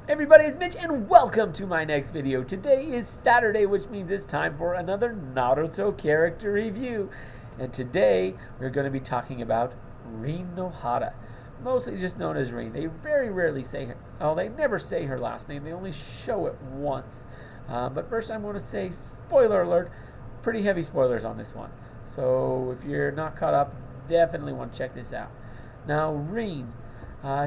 Everybody, it's Mitch, and welcome to my next video. Today is Saturday, which means it's time for another Naruto character review. And today, we're going to be talking about Rin Nohara, mostly just known as Rin. They very rarely say her, they never say her last name. They only show it once. But first, I'm going to say, spoiler alert, pretty heavy spoilers on this one. So if you're not caught up, definitely want to check this out. Now, Rin.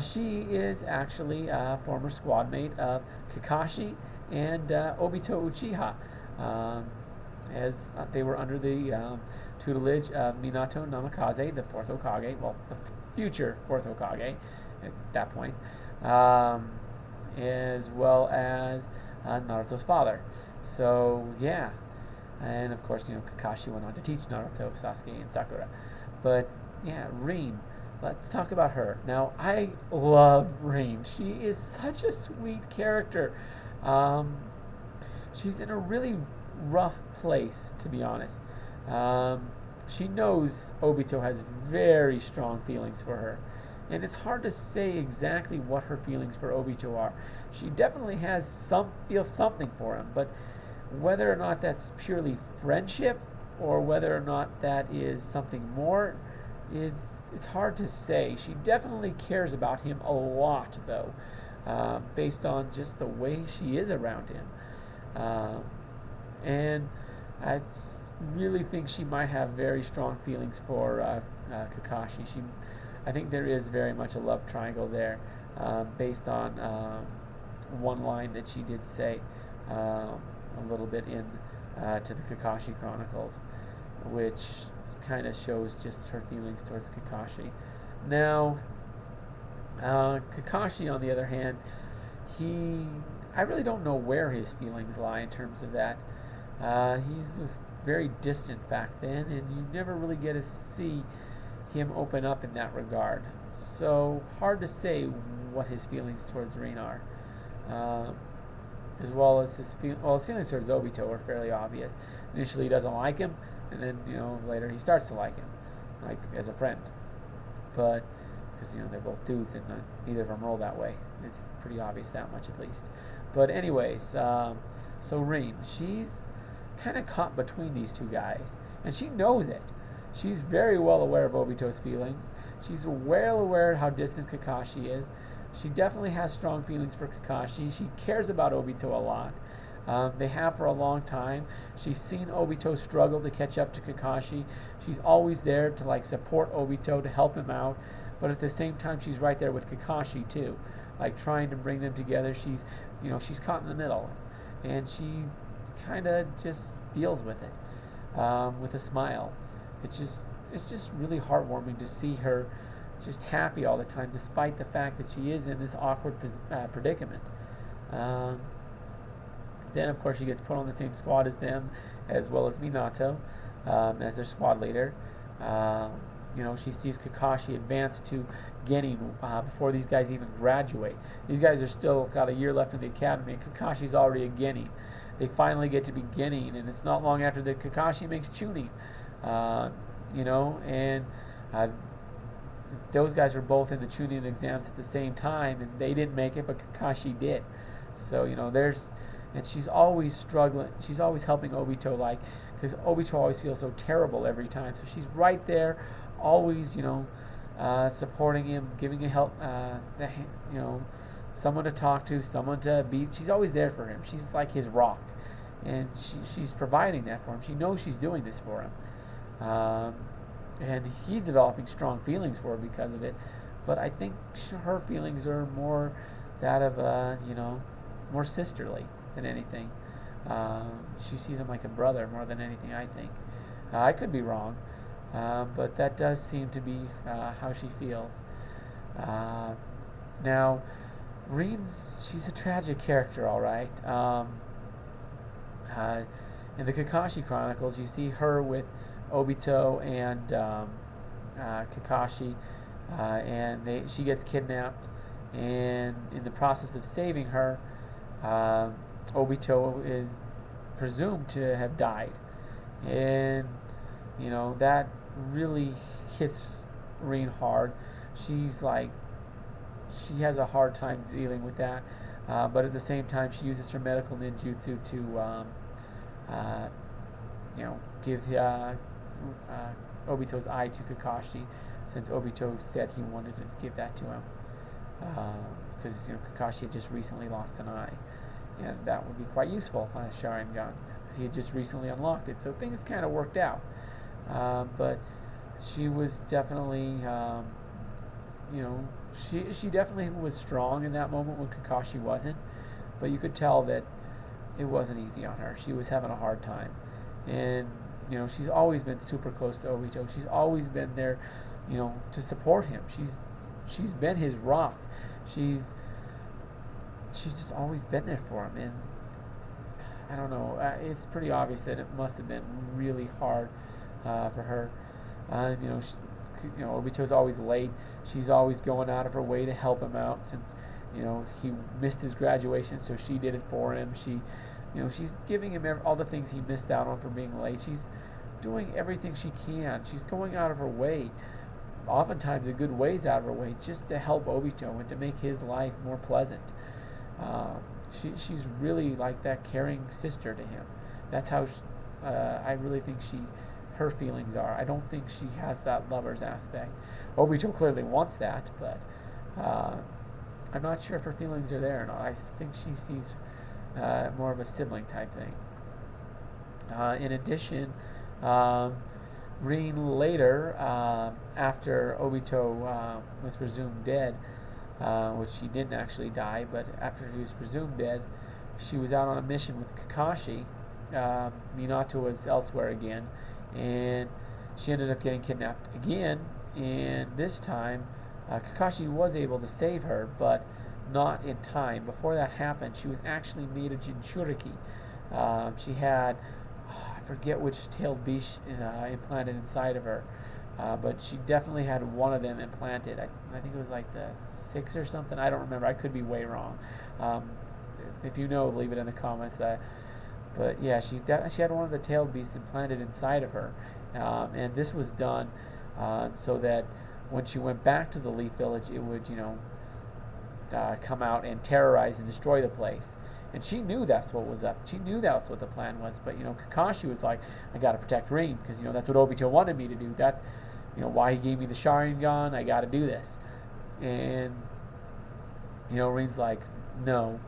She is actually a former squad mate of Kakashi and Obito Uchiha, as they were under the tutelage of Minato Namikaze, the fourth Hokage, well, the future fourth Hokage at that point, as well as Naruto's father. So, yeah. And of course, Kakashi went on to teach Naruto, Sasuke, and Sakura. But, yeah, Rin. Let's talk about her. Now, I love Rin. She is such a sweet character. She's in a really rough place, to be honest. She knows Obito has very strong feelings for her. And it's hard to say exactly what her feelings for Obito are. She definitely feels something for him, but whether or not that's purely friendship or whether or not that is something more, it's hard to say. She definitely cares about him a lot, though, based on just the way she is around him. And I really think she might have very strong feelings for Kakashi. I think there is very much a love triangle there, based on one line that she did say a little bit in to the Kakashi Chronicles, which kind of shows just her feelings towards Kakashi. Now, Kakashi, on the other hand, I really don't know where his feelings lie in terms of that. He was very distant back then, and you never really get to see him open up in that regard. So, hard to say what his feelings towards Rin are. As well as his feelings towards Obito are fairly obvious. Initially, he doesn't like him, and then later he starts to like him, like as a friend. But because they're both dudes, and neither of them roll that way. It's pretty obvious that much, at least. But anyways, so Rin, she's kind of caught between these two guys, and she knows it. She's very well aware of Obito's feelings. She's well aware of how distant Kakashi is. She definitely has strong feelings for Kakashi. She cares about Obito a lot. They have for a long time. She's seen Obito struggle to catch up to Kakashi. She's always there to support Obito, to help him out. But at the same time, she's right there with Kakashi too, trying to bring them together. She's caught in the middle, and she kind of just deals with it with a smile. It's just really heartwarming to see her just happy all the time, despite the fact that she is in this awkward predicament. Then, of course, she gets put on the same squad as them, as well as Minato, as their squad leader. She sees Kakashi advance to Genin before these guys even graduate. These guys are still got a year left in the academy, and Kakashi's already a Genin. They finally get to be Genin, and it's not long after that Kakashi makes Chunin. And those guys were both in the Chunin exams at the same time, and they didn't make it, but Kakashi did. So, and she's always struggling. She's always helping Obito, because Obito always feels so terrible every time. So she's right there, always, supporting him, giving him help, someone to talk to, someone to beat. She's always there for him. She's like his rock, and she's providing that for him. She knows she's doing this for him, and he's developing strong feelings for her because of it. But I think her feelings are more that of, more sisterly than anything. She sees him like a brother more than anything, I think. I could be wrong, but that does seem to be how she feels. Now, she's a tragic character, all right. In the Kakashi Chronicles, you see her with Obito and Kakashi, and she gets kidnapped, and in the process of saving her, Obito is presumed to have died, and that really hits Rin hard. She has a hard time dealing with that. but at the same time, she uses her medical ninjutsu to, give Obito's eye to Kakashi, since Obito said he wanted to give that to him, because Kakashi had just recently lost an eye, and that would be quite useful on a Sharingan, because he had just recently unlocked it. So things kind of worked out, but she was definitely, she definitely was strong in that moment when Kakashi wasn't, but you could tell that it wasn't easy on her. She was having a hard time, and she's always been super close to Obito. She's always been there, to support him. She's been his rock. She's just always been there for him, and I don't know. It's pretty obvious that it must have been really hard for her. Obito's always late. She's always going out of her way to help him out, since he missed his graduation, so she did it for him. She's giving him all the things he missed out on for being late. She's doing everything she can. She's going out of her way, oftentimes a good ways out of her way, just to help Obito and to make his life more pleasant. She's really like that caring sister to him. That's how I really think her feelings are. I don't think she has that lover's aspect. Obito clearly wants that, but I'm not sure if her feelings are there or not. I think she sees more of a sibling type thing. In addition, Rin later, after Obito was presumed dead, which he didn't actually die, but after he was presumed dead, she was out on a mission with Kakashi. Minato was elsewhere again, and she ended up getting kidnapped again, and this time Kakashi was able to save her, but not in time. Before that happened, she was actually made a Jinchuuriki. She had, I forget which tailed beast implanted inside of her, but she definitely had one of them implanted. I think it was like the 6 or something. I don't remember. I could be way wrong. If you know, leave it in the comments. But yeah, she had one of the tailed beasts implanted inside of her, and this was done so that when she went back to the Leaf Village, it would come out and terrorize and destroy the place. And she knew that's what was up. She knew that's what the plan was. But Kakashi was like, I got to protect Rin, because that's what Obito wanted me to do. That's why he gave me the Sharingan. I got to do this. And Rin's like, no.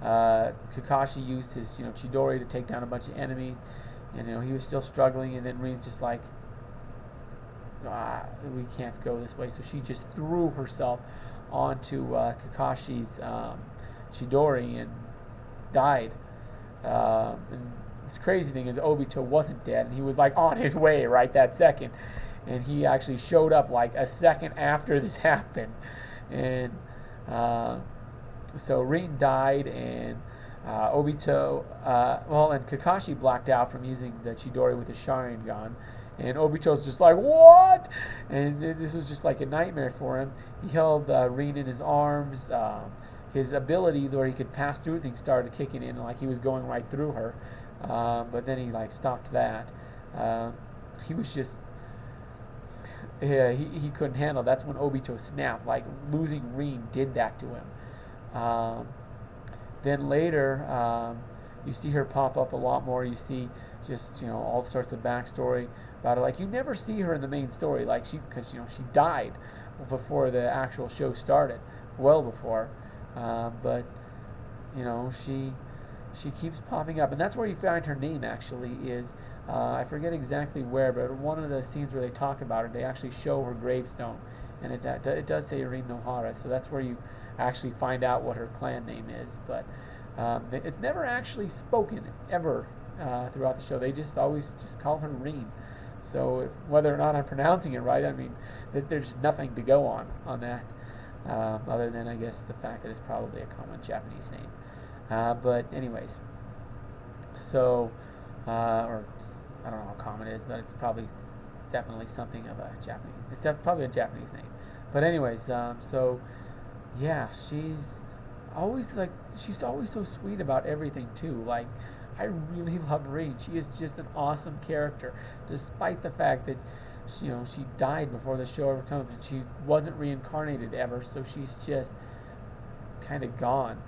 Kakashi used his Chidori to take down a bunch of enemies, and he was still struggling. And then Rin's just like, we can't go this way. So she just threw herself onto Kakashi's Chidori and died. And this crazy thing is Obito wasn't dead, and he was like on his way right that second, and he actually showed up like a second after this happened. And so Rin died, and Obito, and Kakashi blacked out from using the Chidori with the Sharingan, and Obito's just like, what? And this was just like a nightmare for him. He held Rin in his arms. His ability where he could pass through things started kicking in, like he was going right through her. But then he stopped that. He was just, he couldn't handle. That's when Obito snapped. Like losing Rin did that to him. Then later, you see her pop up a lot more. You see just all sorts of backstory about her. Like you never see her in the main story, like because she died before the actual show started, well before. But she keeps popping up, and that's where you find her name actually is. I forget exactly where, but one of the scenes where they talk about her, they actually show her gravestone, and it does say Rin Nohara, so that's where you actually find out what her clan name is. But it's never actually spoken ever throughout the show. They just always just call her Rin. So whether or not I'm pronouncing it right, I mean, there's nothing to go on that. Other than I guess the fact that it's probably a common Japanese name. But anyways, so or I don't know how common it is, but it's probably definitely something of a Japanese. It's probably a Japanese name. But anyways, so yeah, she's always so sweet about everything too. Like I really love Rin. She is just an awesome character, despite the fact that she died before the show ever comes. She wasn't reincarnated ever, so she's just kind of gone.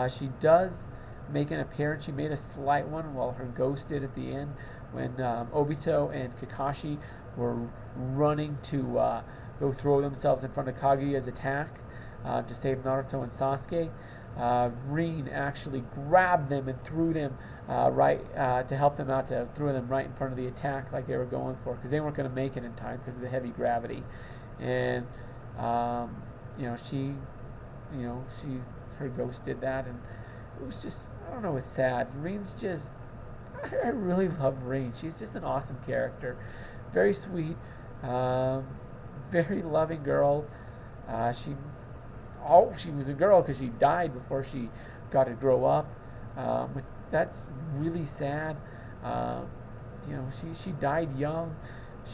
She does make an appearance. She made a slight one while her ghost did at the end when Obito and Kakashi were running to go throw themselves in front of Kaguya's attack to save Naruto and Sasuke. Rin actually grabbed them and threw them to help them out, to throw them right in front of the attack like they were going for, because they weren't going to make it in time because of the heavy gravity. And her ghost did that, and it was just, I don't know, it's sad. Rin's just, I really love Rin. She's just an awesome character, very sweet, very loving girl. She was a girl because she died before she got to grow up. But that's really sad. She died young.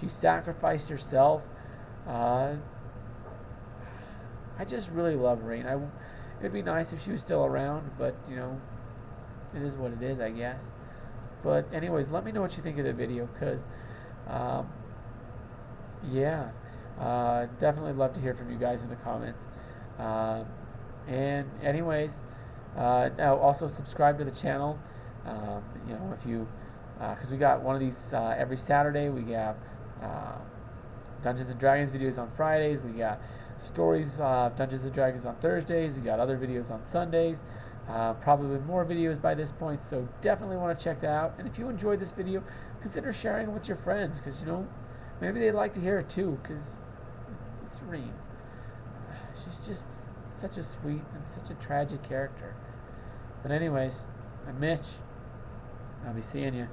She sacrificed herself. I just really love Rin. It'd be nice if she was still around, but it is what it is, I guess. But anyways, let me know what you think of the video, because definitely love to hear from you guys in the comments. And anyways, also subscribe to the channel. If you, because we got one of these every Saturday. We got Dungeons and Dragons videos on Fridays. We got stories, Dungeons and Dragons on Thursdays. We got other videos on Sundays. Probably more videos by this point, so definitely want to check that out. And if you enjoyed this video, consider sharing it with your friends, because maybe they'd like to hear it too, because it's Rin. She's just such a sweet and such a tragic character. But anyways, I'm Mitch. I'll be seeing you.